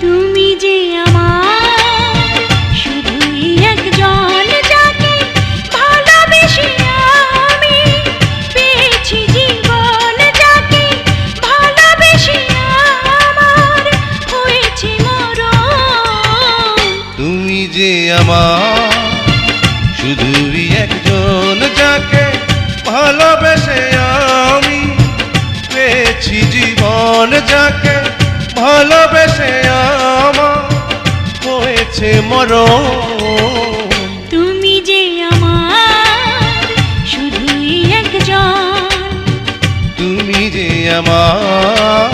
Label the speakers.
Speaker 1: তুমি যে আমার শুধুই একজন, যাকে ভালোবেসে আমি পেয়েছি জীবন, যাকে ভালোবেসে আমার হয়েছে মরণ।
Speaker 2: তুমি যে আমার শুধুই একজন, যাকে ভালোবেসে আমি পেয়েছি জীবন, যাকে ভালোবেসে আমার হয়েছে মরণ।
Speaker 1: তুমি যে আমার শুধুই একজন,
Speaker 2: তুমি যে আমার